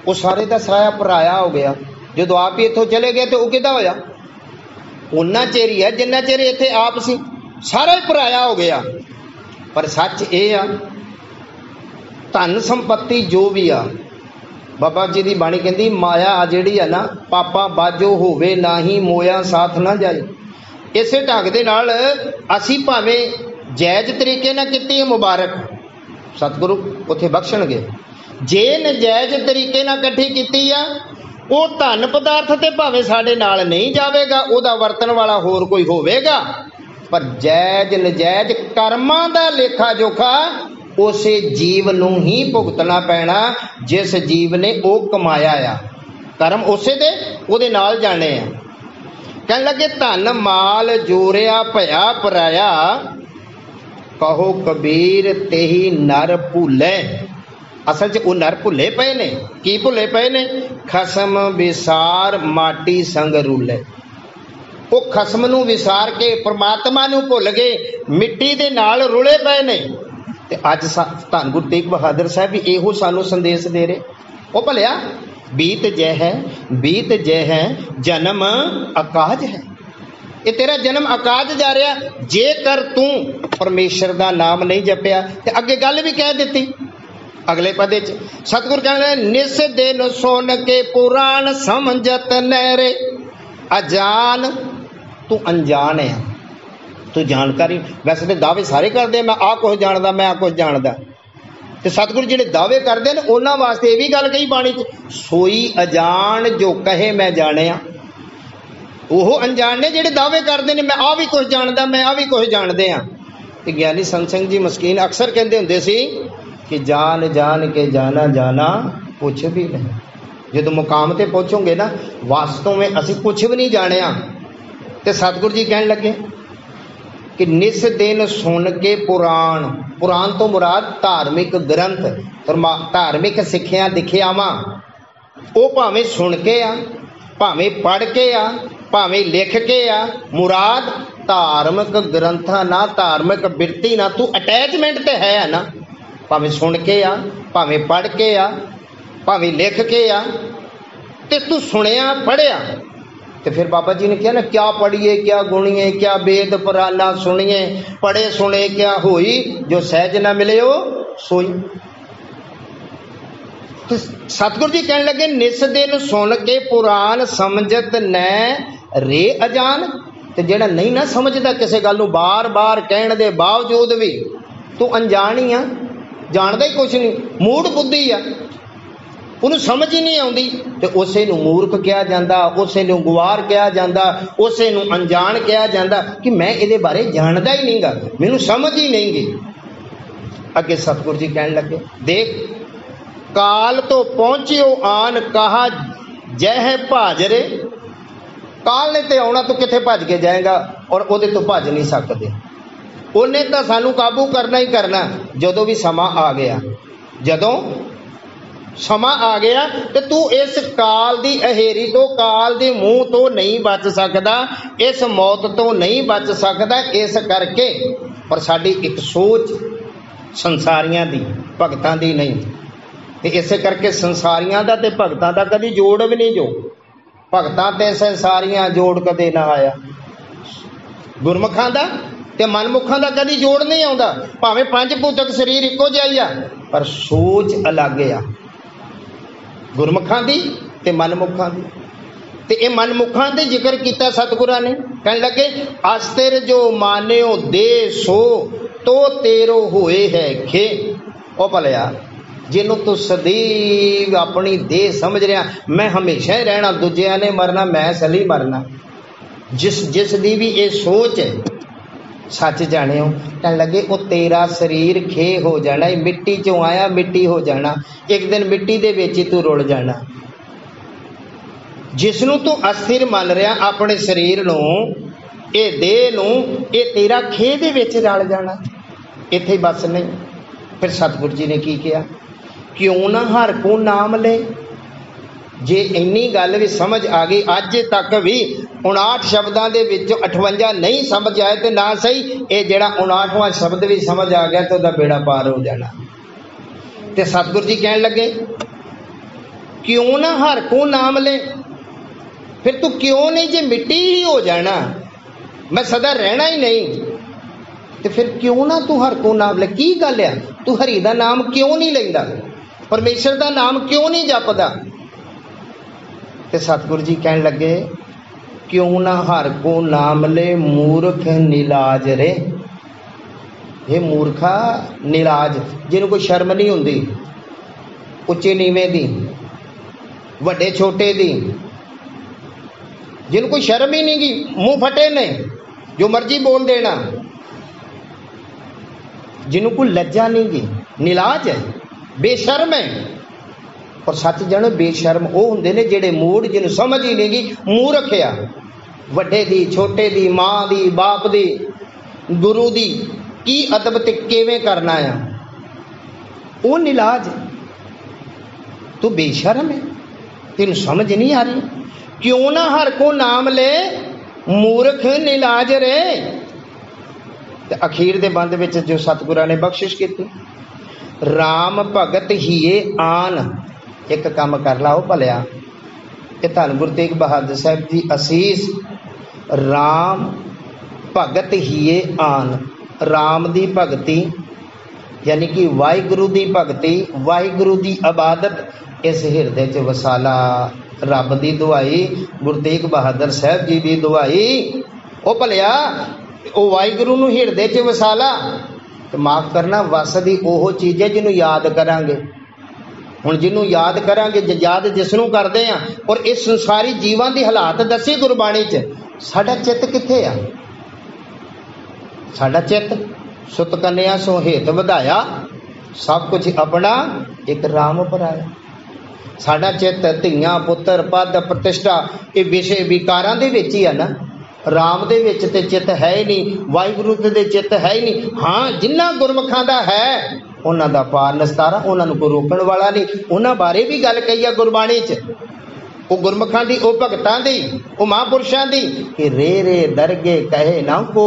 वो सारे का सारा पराया हो गया। जो आप ही इथों चले गए तो वो किदा होया? उन्ना चेर ही है जिन्ना चेर इत्थे आप सी, सारा ही पराया हो गया। पर सच ये आ, धन संपत्ति जो भी आ, बाबा जी की बाणी कहती माया आ जिहड़ी है ना, पापा बाजो होवे नाही मोया साथ ना जाए। इसे ढंग दे नाल असी भावें जायज तरीके ना कीती है मुबारक, सतगुरु उत्थे बख्शणगे। जे नजायज तरीके ना इकट्ठी कीती आ ਉਹ ਧਨ ਪਦਾਰਥ ਤੇ ਭਾਵੇਂ ਸਾਡੇ ਨਾਲ ਨਹੀਂ ਜਾਵੇਗਾ, ਉਹਦਾ ਵਰਤਣ ਵਾਲਾ ਹੋਰ ਕੋਈ ਹੋਵੇਗਾ, ਪਰ ਜਾਇਜ਼ ਨਜਾਇਜ਼ ਕਰਮਾਂ ਦਾ ਲੇਖਾ ਜੋਖਾ ਉਸੇ ਜੀਵ ਨੂੰ ਹੀ ਭੁਗਤਣਾ ਪੈਣਾ ਜਿਸ ਜੀਵ ਨੇ ਉਹ ਕਮਾਇਆ ਆ। ਕਰਮ ਉਸੇ ਦੇ ਉਹਦੇ ਨਾਲ ਜਾਣੇ ਆ। ਕਹਿਣ ਲੱਗੇ ਧਨ ਮਾਲ ਜੋਰਿਆ ਭਇਆ ਪਰਾਇਆ, ਕਹੋ ਕਬੀਰ ਤੇਹੀ ਨਰ ਭੁੱਲੇ। ਅਸਲ 'ਚ ਉਹ ਨਰ ਭੁੱਲੇ ਪਏ ਨੇ। ਕੀ ਭੁੱਲੇ ਪਏ ਨੇ? ਖਸਮ ਵਿਸਾਰ ਮਾਟੀ ਸੰਗ ਰੂਲੇ। ਉਹ ਖਸਮ ਨੂੰ ਵਿਸਾਰ ਕੇ ਪ੍ਰਮਾਤਮਾ ਨੂੰ ਭੁੱਲ ਗਏ, ਮਿੱਟੀ ਦੇ ਨਾਲ ਰੁਲੇ ਪਏ ਨੇ। ਤੇ ਅੱਜ ਧੰਨ ਗੁਰੂ ਤੇਗ ਬਹਾਦਰ ਸਾਹਿਬ ਵੀ ਇਹੋ ਸਾਨੂੰ ਸੰਦੇਸ਼ ਦੇ ਰਹੇ। ਉਹ ਭਲਿਆ ਬੀਤ ਜੈ ਹੈ, ਬੀਤ ਜੈ ਹੈ, ਜਨਮ ਅਕਾਜ ਹੈ। ਇਹ ਤੇਰਾ ਜਨਮ ਅਕਾਜ ਜਾ ਰਿਹਾ। ਜੇਕਰ ਤੂੰ ਪਰਮੇਸ਼ਰ ਦਾ ਨਾਮ ਨਹੀਂ ਜਪਿਆ, ਤੇ ਅੱਗੇ ਗੱਲ ਵੀ ਕਹਿ ਦਿੱਤੀ ਅਗਲੇ ਪਦੇ 'ਚ। ਸਤਿਗੁਰ ਕਹਿੰਦੇ ਨਿਸ ਦਿਨ ਸੁਣ ਕੇ ਪੁਰਾਣ ਸਮਝਤ ਨਹਿਰੇ। ਅਜਾਨ, ਤੂੰ ਅਣਜਾਣ ਹੈ। ਤੂੰ ਜਾਣਕਾਰੀ, ਵੈਸੇ ਤੇ ਦਾਅਵੇ ਸਾਰੇ ਕਰਦੇ, ਮੈਂ ਆਹ ਕੁਛ ਜਾਣਦਾ, ਮੈਂ ਆਹ ਕੁਛ ਜਾਣਦਾ। ਤੇ ਸਤਿਗੁਰੂ ਜਿਹੜੇ ਦਾਅਵੇ ਕਰਦੇ ਨੇ ਉਹਨਾਂ ਵਾਸਤੇ ਇਹ ਵੀ ਗੱਲ ਕਹੀ ਬਾਣੀ 'ਚ, ਸੋਈ ਅਜਾਣ ਜੋ ਕਹੇ ਮੈਂ ਜਾਣਿਆ। ਉਹ ਅਣਜਾਣ ਨੇ ਜਿਹੜੇ ਦਾਅਵੇ ਕਰਦੇ ਨੇ ਮੈਂ ਆਹ ਵੀ ਕੁਛ ਜਾਣਦਾ, ਮੈਂ ਆਹ ਵੀ ਕੁਛ ਜਾਣਦੇ ਆ। ਤੇ ਗਿਆਨੀ ਸੰਤ ਸਿੰਘ ਜੀ ਮਸਕੀਨ ਅਕਸਰ ਕਹਿੰਦੇ ਹੁੰਦੇ ਸੀ ਕਿ ਜਾਣ ਜਾਣ ਕੇ ਜਾਣਾ ਜਾਣਾ ਕੁਛ ਵੀ ਨਹੀਂ। ਜਦੋਂ ਮੁਕਾਮ ਤੇ ਪਹੁੰਚੋਗੇ ਨਾ, ਵਾਸਤਵ ਵਿੱਚ ਅਸੀਂ ਕੁਛ ਵੀ ਨਹੀਂ ਜਾਣਿਆ। ਤੇ ਸਤਿਗੁਰੂ ਜੀ ਕਹਿਣ ਲੱਗੇ ਕਿ ਨਿਸ ਦਿਨ ਸੁਣ ਕੇ ਪੁਰਾਣ, ਪੁਰਾਣ ਤੋਂ ਮੁਰਾਦ ਧਾਰਮਿਕ ਗ੍ਰੰਥ, ਧਾਰਮਿਕ ਸਿੱਖਿਆ ਦਿਖਿਆਵਾਂ, ਉਹ ਭਾਵੇਂ ਸੁਣ ਕੇ ਆ, ਭਾਵੇਂ ਪੜ੍ਹ ਕੇ ਆ, ਭਾਵੇਂ ਲਿਖ ਕੇ ਆ, ਮੁਰਾਦ ਧਾਰਮਿਕ ਗ੍ਰੰਥਾਂ ਨਾਲ, ਧਾਰਮਿਕ ਬਿਰਤੀ ਨਾਲ ਤੂੰ ਅਟੈਚਮੈਂਟ ਤੇ ਹੈ ਨਾ। ਭਾਵੇਂ ਸੁਣ ਕੇ ਆ, ਭਾਵੇਂ ਪੜ੍ਹ ਕੇ ਆ, ਭਾਵੇਂ ਲਿਖ ਕੇ ਆ, ਤੇ ਤੂੰ ਸੁਣਿਆ ਪੜ੍ਹਿਆ। ਤੇ ਫਿਰ ਬਾਬਾ ਜੀ ਨੇ ਕਿਹਾ ਨਾ, ਕਿਆ ਪੜ੍ਹੀਏ ਕਿਆ ਗੁਣੀਏ, ਕਿਆ ਵੇਦ ਪੁਰਾਨਾ ਸੁਣੀਏ, ਪੜ੍ਹੇ ਸੁਣੇ ਕਿਆ ਹੋਈ, ਜੋ ਸਹਿਜ ਨਾ ਮਿਲੇ ਉਹ ਸੋਈ। ਤੇ ਸਤਿਗੁਰੂ ਜੀ ਕਹਿਣ ਲੱਗੇ ਨਿਸ ਦਿਨ ਸੁਣ ਕੇ ਪੁਰਾਨ ਸਮਝਤ ਨੈ ਰੇ ਅਜਾਨ। ਤੇ ਜਿਹੜਾ ਨਹੀਂ ਨਾ ਸਮਝਦਾ ਕਿਸੇ ਗੱਲ ਨੂੰ, ਬਾਰ-ਬਾਰ ਕਹਿਣ ਦੇ ਬਾਵਜੂਦ ਵੀ ਤੂੰ ਅਣਜਾਣ ਹੀ ਆ, ਜਾਣਦਾ ਹੀ ਕੁਛ ਨਹੀਂ, ਮੂੜ ਬੁੱਧੀ ਆ, ਉਹਨੂੰ ਸਮਝ ਹੀ ਨਹੀਂ ਆਉਂਦੀ। ਤੇ ਉਸੇ ਨੂੰ ਮੂਰਖ ਕਿਹਾ ਜਾਂਦਾ, ਉਸੇ ਨੂੰ ਗੁਆਰ ਕਿਹਾ ਜਾਂਦਾ, ਉਸੇ ਨੂੰ ਅਣਜਾਣ ਕਿਹਾ ਜਾਂਦਾ ਕਿ ਮੈਂ ਇਹਦੇ ਬਾਰੇ ਜਾਣਦਾ ਹੀ ਨਹੀਂਗਾ, ਮੈਨੂੰ ਸਮਝ ਹੀ ਨਹੀਂ ਗਈ। ਅੱਗੇ ਸਤਿਗੁਰੂ ਜੀ ਕਹਿਣ ਲੱਗੇ ਦੇਖ ਕਾਲ ਤੋਂ ਪਹੁੰਚਿਓ ਆਨ ਕਹਾ ਜਹ ਭਾਜਰੇ। ਕਾਲ ਨੇ ਤੇ ਆਉਣਾ, ਤੂੰ ਕਿੱਥੇ ਭੱਜ ਕੇ ਜਾਏਗਾ, ਔਰ ਉਹਦੇ ਤੋਂ ਭੱਜ ਨਹੀਂ ਸਕਦੇ। ਉਹਨੇ ਤਾਂ ਸਾਨੂੰ ਕਾਬੂ ਕਰਨਾ ਹੀ ਕਰਨਾ। ਜਦੋਂ ਵੀ ਸਮਾਂ ਆ ਗਿਆ, ਜਦੋਂ ਸਮਾਂ ਆ ਗਿਆ, ਤੇ ਤੂੰ ਇਸ ਕਾਲ ਦੀ ਅਹੇਰੀ ਤੋਂ, ਕਾਲ ਦੇ ਮੂੰਹ ਤੋਂ ਨਹੀਂ ਬਚ ਸਕਦਾ, ਇਸ ਮੌਤ ਤੋਂ ਨਹੀਂ ਬਚ ਸਕਦਾ। ਇਸ ਕਰਕੇ ਪਰ ਸਾਡੀ ਇੱਕ ਸੋਚ ਸੰਸਾਰੀਆਂ ਦੀ, ਭਗਤਾਂ ਦੀ ਨਹੀਂ। ਤੇ ਇਸੇ ਕਰਕੇ ਸੰਸਾਰੀਆਂ ਦਾ ਤੇ ਭਗਤਾਂ ਦਾ ਕਦੀ ਜੋੜ ਵੀ ਨਹੀਂ, ਜੋ ਭਗਤਾਂ ਤੇ ਸੰਸਾਰੀਆਂ ਜੋੜ ਕਦੇ ਨਾ ਆਇਆ। ਗੁਰਮੁਖਾਂ ਦਾ ਤੇ ਮਨਮੁਖਾਂ ਦਾ ਕਦੀ ਜੋੜ ਨਹੀਂ ਆਉਂਦਾ। ਭਾਵੇਂ ਪੰਜ ਭੂਤਕ ਸਰੀਰ ਇੱਕੋ ਜਿਹਾ ਹੀ ਆ, ਪਰ ਸੋਚ ਅਲੱਗ ਆ ਗੁਰਮੁਖਾਂ ਦੀ ਤੇ ਮਨਮੁਖਾਂ ਦੀ। ਤੇ ਇਹ ਮਨਮੁਖਾਂ ਤੇ ਜ਼ਿਕਰ ਕੀਤਾ ਸਤਿਗੁਰਾਂ ਨੇ। ਕਹਿਣ ਲੱਗੇ ਅਸਤਿਰ ਜੋ ਮਾਨਿਓ ਦੇ ਸੋ ਤੋ ਤੇਰੋ ਹੋਏ ਹੈ ਖੇ। ਉਹ ਭਲਿਆ ਜਿਹਨੂੰ ਤੂੰ ਸਦੀਵ ਆਪਣੀ ਦੇਹ ਸਮਝ ਰਿਹਾ, ਮੈਂ ਹਮੇਸ਼ਾ ਹੀ ਰਹਿਣਾ, ਦੂਜਿਆਂ ਨੇ ਮਰਨਾ, ਮੈਂ ਸਲੀ ਮਰਨਾ, ਜਿਸ ਦੀ ਵੀ ਇਹ ਸੋਚ ਹੈ, ਸੱਚ ਜਾਣਿਓ। ਕਹਿਣ ਲੱਗੇ ਉਹ ਤੇਰਾ ਸਰੀਰ ਖੇ ਹੋ ਜਾਣਾ, ਮਿੱਟੀ ਚੋਂ ਆਇਆ ਮਿੱਟੀ ਹੋ ਜਾਣਾ, ਇੱਕ ਦਿਨ ਮਿੱਟੀ ਦੇ ਵਿੱਚ ਹੀ ਤੂੰ ਰੁਲ ਜਾਣਾ। ਜਿਸ ਨੂੰ ਤੂੰ ਅਸਥਿਰ ਮੰਨ ਰਿਹਾ ਆਪਣੇ ਸਰੀਰ ਨੂੰ, ਇਹ ਦੇਹ ਨੂੰ, ਇਹ ਤੇਰਾ ਖੇ ਦੇ ਵਿੱਚ ਰਲ ਜਾਣਾ, ਇੱਥੇ ਬਸ ਨਹੀਂ। ਫਿਰ ਸਤਿਗੁਰੂ ਜੀ ਨੇ ਕੀ ਕਿਹਾ, ਕਿਉਂ ਨਾ ਹਰ ਕੋ ਨਾਮ ਲੈ। ਜੇ ਇੰਨੀ ਗੱਲ ਵੀ ਸਮਝ ਆ ਗਈ, ਅੱਜ ਤੱਕ ਵੀ 59 ਸ਼ਬਦਾਂ ਦੇ ਵਿੱਚੋਂ 58 ਨਹੀਂ ਸਮਝ ਆਏ ਤੇ ਨਾ ਸਹੀ, ਇਹ ਜਿਹੜਾ 59ਵਾਂ ਸ਼ਬਦ ਵੀ ਸਮਝ ਆ ਗਿਆ ਤਾਂ ਉਹਦਾ ਬੇੜਾ ਪਾਰ ਹੋ ਜਾਣਾ। ਤੇ ਸਤਿਗੁਰੂ ਜੀ ਕਹਿਣ ਲੱਗੇ ਕਿਉਂ ਨਾ ਹਰ ਕੋ ਨਾਮ ਲੈ। ਫਿਰ ਤੂੰ ਕਿਉਂ ਨਹੀਂ, ਜੇ ਮਿੱਟੀ ਹੀ ਹੋ ਜਾਣਾ, ਮੈਂ ਸਦਾ ਰਹਿਣਾ ਹੀ ਨਹੀਂ, ਤੇ ਫਿਰ ਕਿਉਂ ਨਾ ਤੂੰ ਹਰ ਕੋ ਨਾਮ ਲੈ। ਕੀ ਗੱਲ ਆ, ਤੂੰ ਹਰੀ ਦਾ ਨਾਮ ਕਿਉਂ ਨਹੀਂ ਲੈਂਦਾ, ਪਰਮੇਸ਼ਰ ਦਾ ਨਾਮ ਕਿਉਂ ਨਹੀਂ ਜਪਦਾ। ਤੇ ਸਤਿਗੁਰੂ ਜੀ ਕਹਿਣ ਲੱਗੇ ਕਿਉਂ ਨਾ ਹਰ ਕੋ ਨਾਮ ਲੈ ਮੂਰਖ ਨਿਲਾਜ ਰੇ। ਇਹ ਮੂਰਖਾ ਨਿਲਾਜ, ਜਿਹਨੂੰ ਕੋਈ ਸ਼ਰਮ ਨਹੀਂ ਹੁੰਦੀ ਉੱਚੇ ਨੀਵੇਂ ਦੀ, ਵੱਡੇ ਛੋਟੇ ਦੀ, ਜਿਹਨੂੰ ਕੋਈ ਸ਼ਰਮ ਹੀ नहीं गी, मूँह फटे ने, जो मर्जी बोल देना, ਜਿਹਨੂੰ ਕੋਈ ਲੱਜਾ नहीं गी, निलाज है, बेशर्म है। और सच जानो बेशर्म वो होंदे ने जिहड़े मूड जिन्हों समझ ही नहीं गी, मूँह रखिया ਵੱਡੇ ਦੀ ਛੋਟੇ ਦੀ, माँ ਦੀ बाप ਦੀ, गुरु ਦੀ की अदब ते किवें करना आ, वो निलाज। तू बेशर्म है, तेन समझ नहीं आ रही, क्यों ना हर को नाम ले, मूर्ख निलाज रे। ते अखीर दे बंद विच जो सतगुरां ने बख्शिश की, राम भगत हीए आन, एक काम कर ला भलिया, ये धन गुरु तेग बहादुर साहब जी असीस, राम भगत हीए आन, राम दी भगती यानी कि वाहिगुरु दी भगती, वाहिगुरु दी इबादत इस हिरदे च वसाला। रब दी दुआई, गुरु तेग बहादुर साहब जी दी दुआई, ओ भलिया ओ वाहिगुरु नूं हिरदे च वसाला। ते माफ करना, वसदी ओह चीज़ है जिन्हों याद करांगे। हुण जिन्हों याद करांगे, याद जिसनों करदे आ, और इस संसारी जीवां दी हालात दसी गुरबाणी च, साडा चित्त कित्थे आ? साडा चित्त सुत कन्या सो हेत वधाया, सब कुछ अपना एक राम पराया। साडा चित्त धीआं पुत्र पद प्रतिष्ठा ये विषय विकारां दे विच ही है ना, राम दे विच ते चित्त है ही नहीं, वाहिगुरु दे चित्त है ही नहीं। हाँ, जिन्ना गुरमुखां दा है उन्हां दा पार नस्तारा, उन्हां नूं कोई रोकण वाला नहीं। उन्हां बारे भी गल कही है गुरबाणी च, वो गुरमुखां दी, वो भगतां दी, वो महापुरुषां दी, कि रे रे दरगे कहे ना को,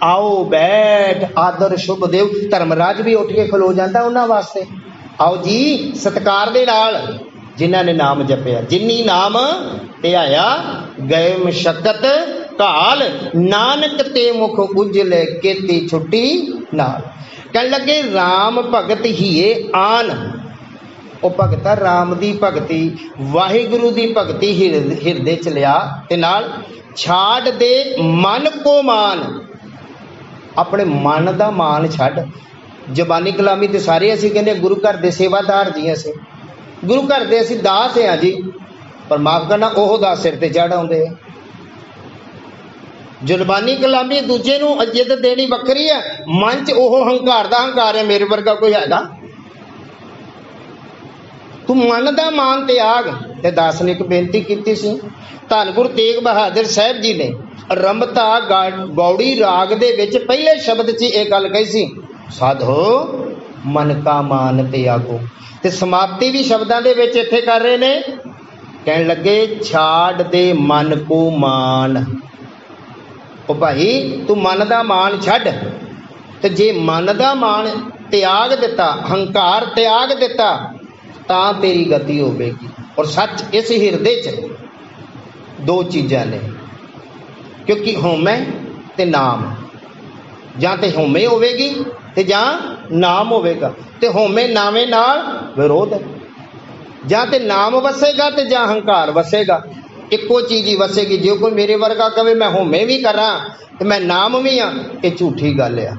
आओ बैठ आदर शुभ देव। धर्मराज भी उठ के खलो जाता उन्हां वास्ते, आओ जी सत्कार दे नाल, जिन्हां ने नाम जपिया, जिन्नी नाम ध्याया गए मशक्कत काल, नानक ते मुख उजले केती छुट्टी नाल। कहन लगे राम भगत हीए आन, ओ भगता राम दी भगती, वाहिगुरु दी भगती हिरदे च लिया, ते नाल छाड़ दे मन को मान, अपने मन दा मान छड़। जबानी कलामी ते सारे असीं कहने गुरु घर दे सेवादार जी, असीं गुरु घर दे असीं दास हैं जी, पर माफ करना ओह दास सिर ते चढ़ आउंदे। जुर्बानी कलामी दूजे नूं इज्जत देनी वक्री है, मन च ओह हंकार दा हंकार है, मेरे वर्गा कोई हैगा? तू मन दा मान त्याग। ते दास ने एक बेनती की सी, धन गुरु तेग बहादुर साहब जी ने रमता गौड़ी राग दे विच पहले शब्द च एक गल कही सी, साधो मन का मान त्यागो। ते समाप्ति भी शब्दां दे विच इत्थे कर रहे ने, कहन लगे छाड़ दे मन को मान। ओ भाई तू मन दा मान छड्ड, ते जे मन दा मान त्याग दिता, हंकार त्याग दिता, तां तेरी गति होवेगी। और सच इस हिरदे च दो चीज़ां ने, क्योंकि होमै ते नाम, जां ते होमे होवेगी ते जां नाम होवेगा, ते होमे नामे नाल विरोध है, जां ते नाम वसेगा ते जां हंकार वसेगा, इक्को चीज़ ही वसेगी। जो कोई मेरे वर्गा कहे मैं होमे भी करा ते मैं नाम भी हाँ, ये झूठी गल है।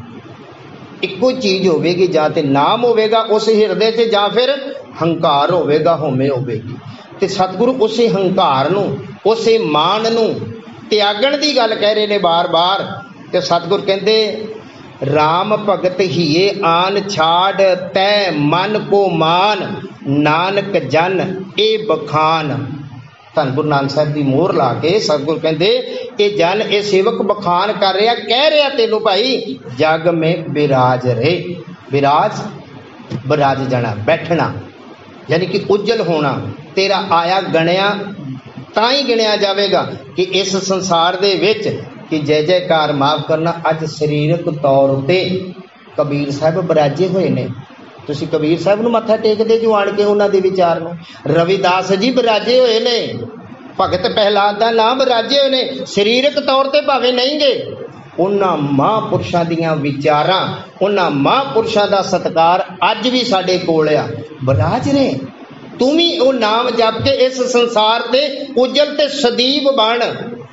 इक्को चीज़ होवेगी, जां ते नाम होवेगा उस हिरदे च, जां फिर हंकार होवेगा, होमे होवेगी। ते सतगुरु उसे हंकार नूं, उसे मान नूं त्यागण दी गल कह रहे ने बार बार। ते सतगुरु कहंदे राम भगत हीए आन, छाड़ तै मन को मान, नानक जन ए बखान। धन गुरु नानक साहब की मोहर ला के सतगुरु कहंदे ये जन ए सेवक बखान कर रहा, कह रहा तेनों भाई जग में विराज रहे। विराज विराज जाना, बैठना, यानी कि उज्जल होना, तेरा आया गणिया तां ही गिणिया जाएगा कि इस संसार दे विच कि जय जयकार माफ करना। अज शरीरक तौर ते कबीर साहब बराजे हुए ने, तुसीं कबीर साहब नूं मत्था टेकदे जो आण के उन्हां दे विचार नूं। रविदास जी बराजे हुए ने, भगत प्रहलाद दा नाम बराजे हुए ने, शरीरक तौर ते भावें नहीं गए, उन्हां महापुरुषां दीयां विचारां, उन्हां महापुरुषां दा सत्कार अज भी साडे कोल आ, बराज ने। तू भी वो नाम जप के इस संसार ते उज्जल ते सदीप बन,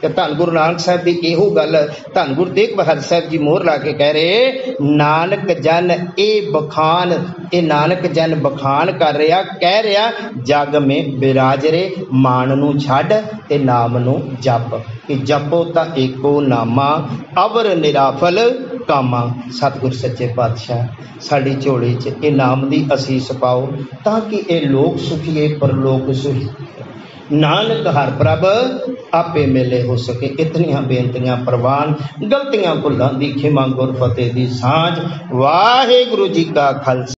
ਤੇ ਧੰਨ ਗੁਰੂ ਨਾਨਕ ਸਾਹਿਬ ਦੀ ਇਹੋ ਗੱਲ ਧੰਨ ਗੁਰੂ ਤੇਗ ਬਹਾਦਰ ਸਾਹਿਬ ਜੀ ਮੋਹਰ ਲਾ ਕੇ ਕਹਿ ਰਹੇ, ਨਾਨਕ ਜਨ ਇਹ ਬਖਾਨ, ਇਹ ਨਾਨਕ ਜਨ ਬਖਾਨ ਕਰ ਰਿਹਾ, ਕਹਿ ਰਿਹਾ ਜਗ ਮੇ ਬਿਰਾਜ ਰੇ, ਮਾਨ ਨੂੰ ਛੱਡ ਤੇ ਨਾਮ ਨੂੰ ਜਪ, ਕਿ ਜਪੋ ਤਾਂ ਏਕੋ ਨਾਮਾ ਅਵਰ ਨਿਰਾਫਲ ਕਾਮਾ। ਸਤਿਗੁਰ ਸੱਚੇ ਪਾਤਸ਼ਾਹ ਸਾਡੀ ਝੋਲੀ 'ਚ ਇਹ ਨਾਮ ਦੀ ਅਸੀਸ ਪਾਓ, ਤਾਂ ਕਿ ਇਹ ਲੋਕ ਸੁਖੀਏ ਪਰਲੋਕ ਸੁਖੀ, ਨਾਨਕ ਹਰ ਪ੍ਰਭ ਆਪੇ ਮੇਲੇ ਹੋ ਸਕੇ। ਇਤਨੀਆਂ ਬੇਨਤੀਆਂ ਪ੍ਰਵਾਨ, ਗਲਤੀਆਂ ਭੁੱਲਾਂ ਦੀ ਖਿਮਾ, ਗੁਰ ਫਤਿਹ ਦੀ ਸਾਂਝ। ਵਾਹਿਗੁਰੂ ਜੀ ਕਾ ਖਾਲਸਾ।